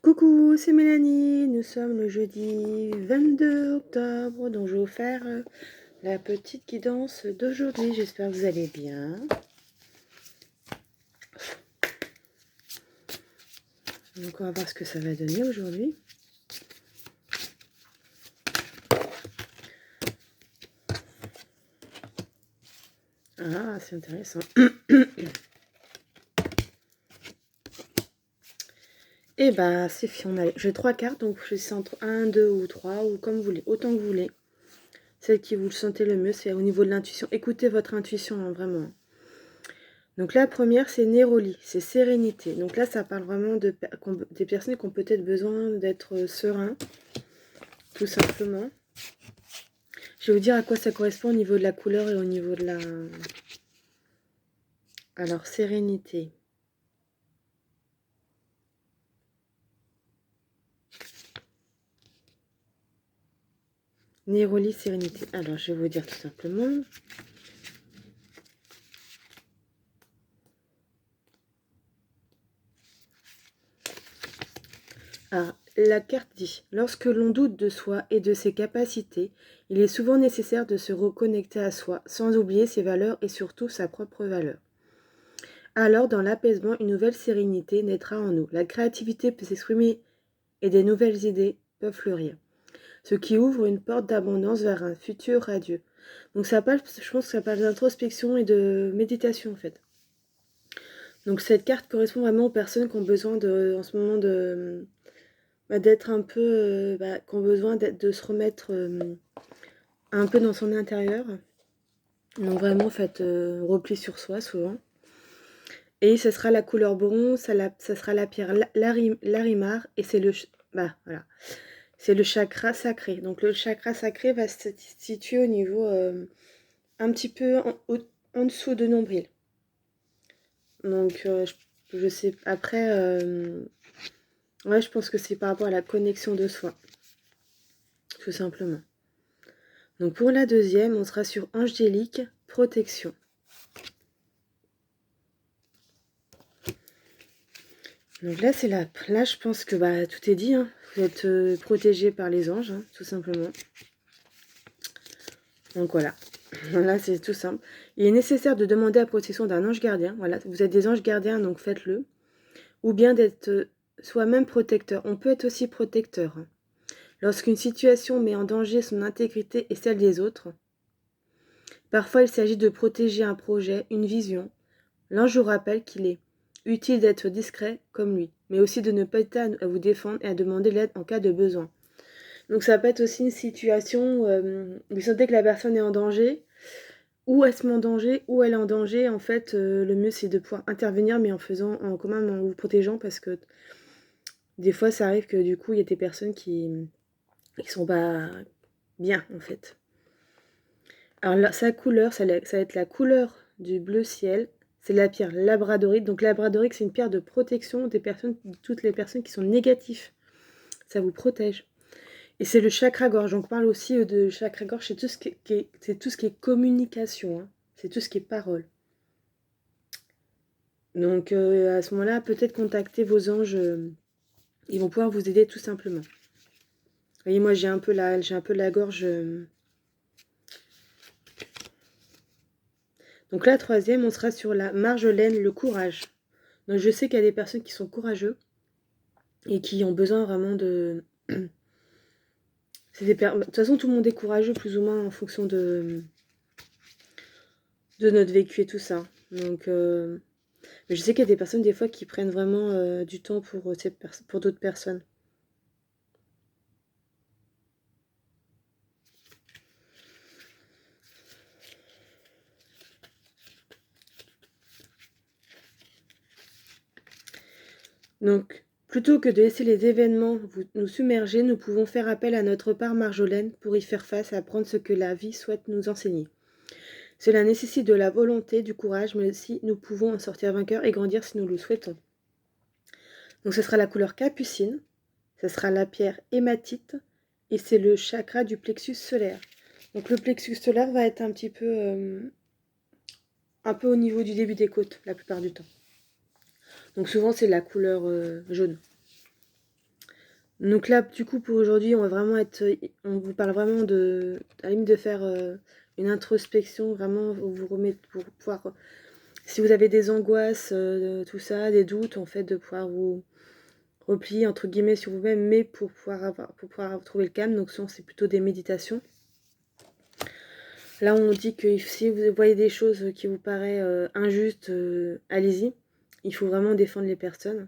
Coucou, c'est Mélanie. Nous sommes le jeudi 22 octobre, donc je vais vous faire la petite guidance d'aujourd'hui. J'espère que vous allez bien. Donc on va voir ce que ça va donner aujourd'hui. Ah, c'est intéressant. Et bah c'est j'ai 3 cartes, donc je sais entre 1, 2 ou 3, ou comme vous voulez, autant que vous voulez. Celle qui vous le sentez le mieux, c'est au niveau de l'intuition. Écoutez votre intuition, hein, vraiment. Donc la première, c'est Néroli, c'est sérénité. Donc là, ça parle vraiment des personnes qui ont peut-être besoin d'être sereins, tout simplement. Je vais vous dire à quoi ça correspond au niveau de la couleur et au niveau de la... Alors, sérénité. Néroli, sérénité. Alors, je vais vous dire tout simplement. Ah, la carte dit, lorsque l'on doute de soi et de ses capacités, il est souvent nécessaire de se reconnecter à soi, sans oublier ses valeurs et surtout sa propre valeur. Alors, dans l'apaisement, une nouvelle sérénité naîtra en nous. La créativité peut s'exprimer et des nouvelles idées peuvent fleurir, ce qui ouvre une porte d'abondance vers un futur radieux. Donc ça parle, je pense que ça parle d'introspection et de méditation en fait. Donc cette carte correspond vraiment aux personnes qui ont besoin en ce moment d'être un peu, qui ont besoin de se remettre un peu dans son intérieur. Donc vraiment, faites repli sur soi souvent. Et ce sera la couleur bronze, ça sera la pierre larimar, et c'est voilà. C'est le chakra sacré. Donc le chakra sacré va se situer au niveau un petit peu en dessous de nombril. Donc je sais, après, ouais, je pense que c'est par rapport à la connexion de soi, tout simplement. Donc pour la deuxième, on sera sur angélique, protection. Donc là, là, je pense que tout est dit, hein. Vous êtes protégé par les anges, hein, tout simplement. Donc voilà, là c'est tout simple. Il est nécessaire de demander la protection d'un ange gardien. Voilà, vous êtes des anges gardiens, donc faites-le. Ou bien d'être soi-même protecteur. On peut être aussi protecteur, hein. Lorsqu'une situation met en danger son intégrité et celle des autres, parfois il s'agit de protéger un projet, une vision. L'ange vous rappelle qu'il est utile d'être discret comme lui, mais aussi de ne pas hésiter à vous défendre et à demander l'aide en cas de besoin. Donc ça peut être aussi une situation où vous sentez que la personne est en danger, ou elle se met en danger, ou elle est en danger. En fait, le mieux c'est de pouvoir intervenir, mais quand même en vous protégeant, parce que des fois ça arrive que du coup il y a des personnes qui sont pas bien en fait. Alors là, sa couleur, ça va être la couleur du bleu ciel. C'est la pierre labradorite. Donc labradorite, c'est une pierre de protection des personnes, de toutes les personnes qui sont négatives. Ça vous protège. Et c'est le chakra-gorge. Donc on parle aussi de chakra-gorge, c'est tout ce c'est tout ce qui est communication, hein. C'est tout ce qui est parole. Donc à ce moment-là, peut-être contacter vos anges. Ils vont pouvoir vous aider tout simplement. Vous voyez, moi j'ai un peu la gorge. Donc la troisième, on sera sur la marjolaine, le courage. Donc je sais qu'il y a des personnes qui sont courageux et qui ont besoin vraiment de... De toute façon, tout le monde est courageux plus ou moins en fonction de notre vécu et tout ça. Donc, mais je sais qu'il y a des personnes des fois qui prennent vraiment du temps pour d'autres personnes. Donc, plutôt que de laisser les événements nous submerger, nous pouvons faire appel à notre part marjolaine pour y faire face et apprendre ce que la vie souhaite nous enseigner. Cela nécessite de la volonté, du courage, mais aussi nous pouvons en sortir vainqueurs et grandir si nous le souhaitons. Donc ce sera la couleur capucine, ce sera la pierre hématite et c'est le chakra du plexus solaire. Donc le plexus solaire va être un peu au niveau du début des côtes la plupart du temps. Donc souvent c'est la couleur jaune. Donc là, du coup, pour aujourd'hui, on vous parle vraiment à la limite de faire une introspection, vraiment vous remettre pour pouvoir, si vous avez des angoisses, tout ça, des doutes, en fait, de pouvoir vous replier entre guillemets sur vous-même, mais pour pouvoir trouver le calme. Donc souvent, c'est plutôt des méditations. Là, on dit que si vous voyez des choses qui vous paraissent injustes, allez-y. Il faut vraiment défendre les personnes.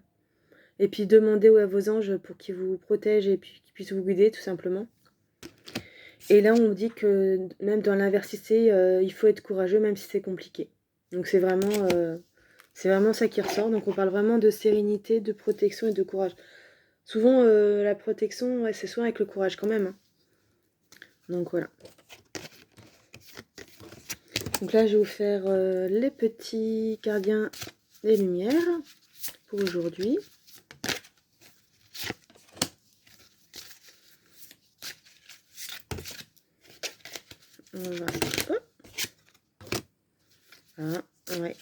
Et puis demandez à vos anges pour qu'ils vous protègent et puis qu'ils puissent vous guider, tout simplement. Et là, on dit que même dans l'inversité, il faut être courageux, même si c'est compliqué. Donc c'est vraiment ça qui ressort. Donc on parle vraiment de sérénité, de protection et de courage. Souvent, la protection, ouais, c'est souvent avec le courage quand même, hein. Donc voilà. Donc là, je vais vous faire les petits gardiens des lumières pour aujourd'hui. On va... Hop. Ah, ouais.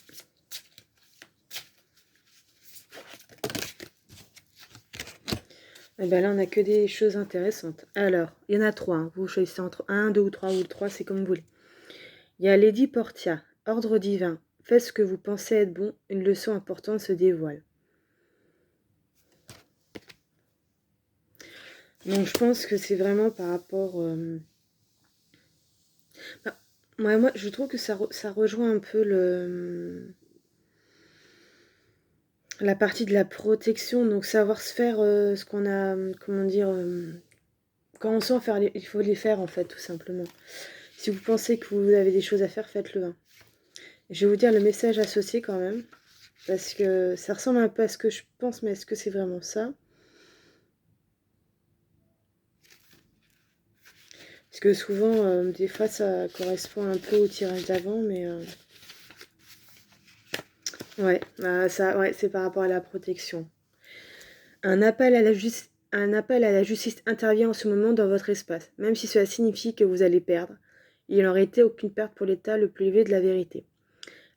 Et bien là, on n'a que des choses intéressantes. Alors, il y en a 3. Hein. Vous choisissez entre 1, 2 ou 3, ou 3, c'est comme vous voulez. Il y a Lady Portia, ordre divin. Faites ce que vous pensez être bon, une leçon importante se dévoile. Donc je pense que c'est vraiment par rapport... moi, je trouve que ça rejoint un peu la partie de la protection. Donc savoir se faire ce qu'on a... Comment dire... quand on sent faire, il faut les faire en fait, tout simplement. Si vous pensez que vous avez des choses à faire, faites-le. Hein. Je vais vous dire le message associé quand même. Parce que ça ressemble un peu à ce que je pense, mais est-ce que c'est vraiment ça? Parce que souvent, des fois, ça correspond un peu au tirage d'avant, mais... Ouais, ouais, c'est par rapport à la protection. Un appel à la justice intervient en ce moment dans votre espace, même si cela signifie que vous allez perdre. Il n'aurait été aucune perte pour l'état le plus élevé de la vérité.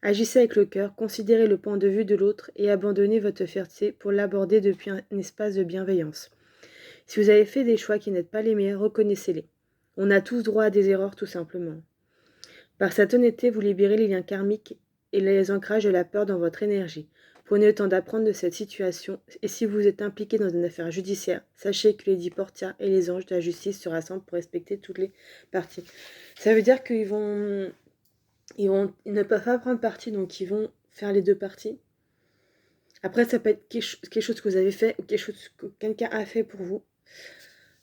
Agissez avec le cœur, considérez le point de vue de l'autre et abandonnez votre fierté pour l'aborder depuis un espace de bienveillance. Si vous avez fait des choix qui n'êtes pas les meilleurs, reconnaissez-les. On a tous droit à des erreurs, tout simplement. Par cette honnêteté, vous libérez les liens karmiques et les ancrages de la peur dans votre énergie. Prenez le temps d'apprendre de cette situation et si vous êtes impliqué dans une affaire judiciaire, sachez que Lady Portia et les anges de la justice se rassemblent pour respecter toutes les parties. Ça veut dire qu'ils ils ne peuvent pas prendre parti, donc ils vont faire les deux parties. Après, ça peut être quelque chose que vous avez fait ou quelque chose que quelqu'un a fait pour vous.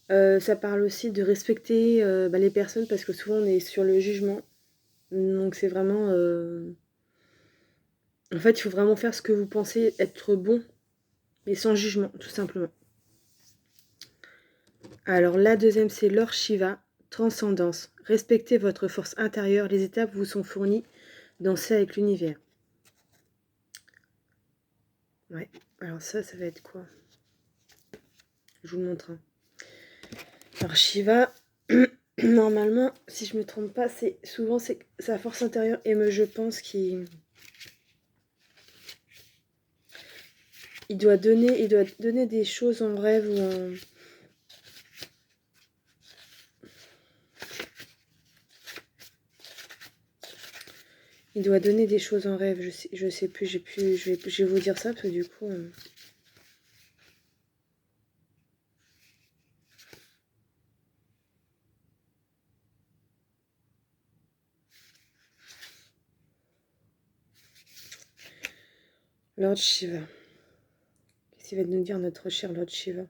Ça parle aussi de respecter les personnes parce que souvent on est sur le jugement. Donc c'est vraiment... En fait, il faut vraiment faire ce que vous pensez être bon, mais sans jugement, tout simplement. Alors la deuxième, c'est Lord Shiva, transcendance. Respectez votre force intérieure, les étapes vous sont fournies, dansez avec l'univers. Ouais, alors ça va être quoi? Je vous le montre. Hein. Alors Shiva, normalement, si je me trompe pas, c'est sa force intérieure et je pense qu'il doit donner des choses en rêve ou en... Il doit donner des choses en rêve, je sais plus, je vais vous dire ça parce que du coup... Lord Shiva. Qu'est-ce qu'il va nous dire notre cher Lord Shiva?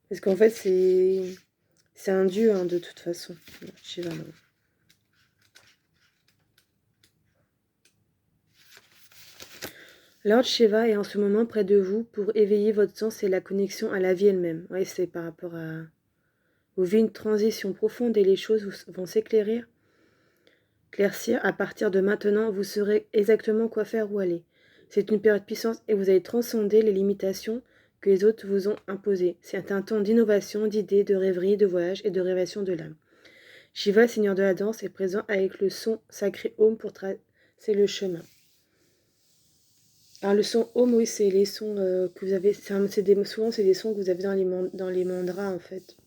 Parce qu'en fait, c'est un dieu, hein, de toute façon. Lord Shiva, non. Lord Shiva est en ce moment près de vous pour éveiller votre sens et la connexion à la vie elle-même. Oui, c'est par rapport à... Vous vivez une transition profonde et les choses vont s'éclaircir. À partir de maintenant, vous saurez exactement quoi faire ou aller. C'est une période puissante et vous allez transcender les limitations que les autres vous ont imposées. C'est un temps d'innovation, d'idées, de rêverie, de voyage et de révélation de l'âme. Shiva, seigneur de la danse, est présent avec le son sacré Om pour tracer le chemin. Alors le son home, oui, c'est les sons que vous avez, souvent c'est des sons que vous avez dans les mandras en fait.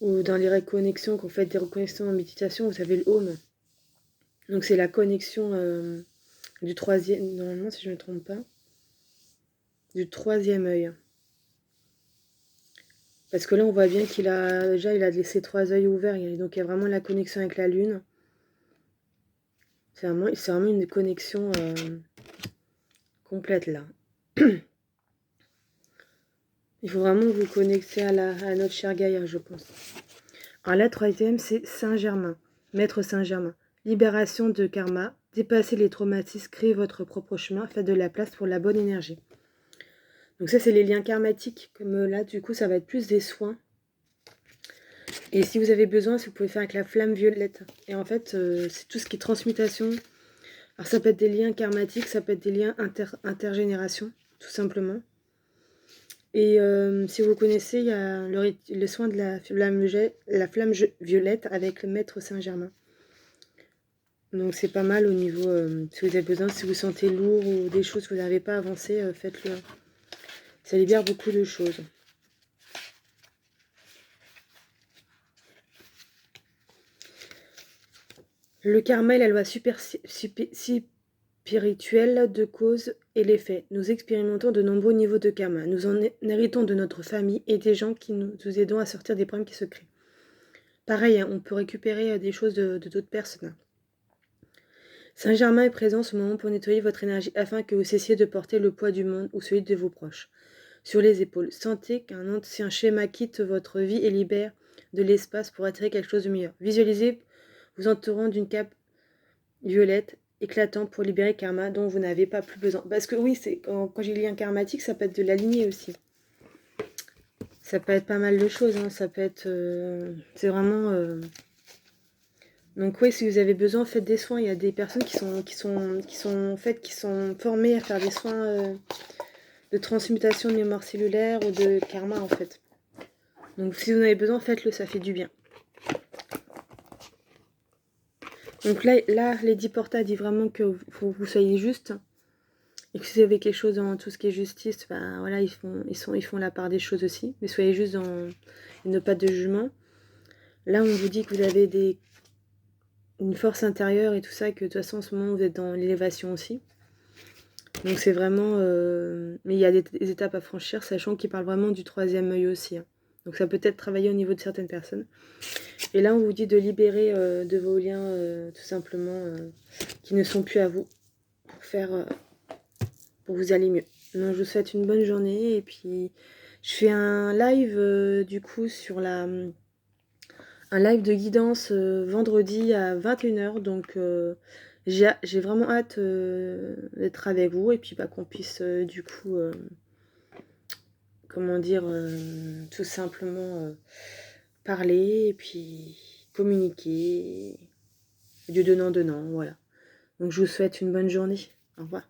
Ou dans les reconnexions, quand vous faites des reconnexions en méditation, vous avez le home. Donc c'est la connexion du troisième, normalement si je ne me trompe pas, du troisième œil. Parce que là on voit bien qu'il a déjà il a laissé 3 œils ouverts, donc il y a vraiment la connexion avec la lune. C'est vraiment une connexion complète là. Il faut vraiment vous connecter à notre cher Gaïa, je pense. Alors la troisième, c'est Saint-Germain, Maître Saint-Germain. Libération de karma, dépassez les traumatismes, créez votre propre chemin, faites de la place pour la bonne énergie. Donc ça, c'est les liens karmatiques, comme là, du coup, ça va être plus des soins. Et si vous avez besoin, si vous pouvez faire avec la flamme violette. Et en fait, c'est tout ce qui est transmutation. Alors ça peut être des liens karmatiques, ça peut être des liens intergénération, tout simplement. Et si vous connaissez, il y a le soin de la flamme violette avec le Maître Saint-Germain. Donc c'est pas mal au niveau, si vous avez besoin, si vous sentez lourd ou des choses que vous n'arrivez pas à avancer, faites-le. Ça libère beaucoup de choses. Le karma est la loi spirituelle de cause et l'effet. Nous expérimentons de nombreux niveaux de karma. Nous en héritons de notre famille et des gens qui nous aidons à sortir des problèmes qui se créent. Pareil, hein, on peut récupérer des choses de d'autres personnes. Saint-Germain est présent en ce moment pour nettoyer votre énergie afin que vous cessiez de porter le poids du monde ou celui de vos proches sur les épaules. Sentez qu'un ancien schéma quitte votre vie et libère de l'espace pour attirer quelque chose de meilleur. Visualisez vous entourant d'une cape violette éclatant pour libérer karma dont vous n'avez pas plus besoin. Parce que oui, c'est quand j'ai lien karmatique, ça peut être de la lignée aussi. Ça peut être pas mal de choses, hein. Ça peut être... c'est vraiment... Donc oui, si vous avez besoin, faites des soins. Il y a des personnes qui sont formées à faire des soins de transmutation de mémoire cellulaire ou de karma en fait. Donc si vous en avez besoin, faites-le, ça fait du bien. Donc là Lady Porta dit vraiment que vous soyez juste. Et que si vous avez quelque chose dans tout ce qui est justice, ben voilà, ils font la part des choses aussi. Mais soyez juste dans ne pas de jugement. Là, on vous dit que vous avez une force intérieure et tout ça, que de toute façon, en ce moment, vous êtes dans l'élévation aussi. Donc c'est vraiment... mais il y a des étapes à franchir, sachant qu'il parle vraiment du troisième œil aussi. Hein. Donc ça peut être travaillé au niveau de certaines personnes. Et là, on vous dit de libérer de vos liens, tout simplement, qui ne sont plus à vous, pour vous aller mieux. Donc je vous souhaite une bonne journée. Et puis, je fais un live, du coup, sur un live de guidance vendredi à 21h. Donc j'ai vraiment hâte d'être avec vous et puis qu'on puisse du coup, comment dire, tout simplement parler et puis communiquer du donnant-donnant, voilà. Donc je vous souhaite une bonne journée. Au revoir.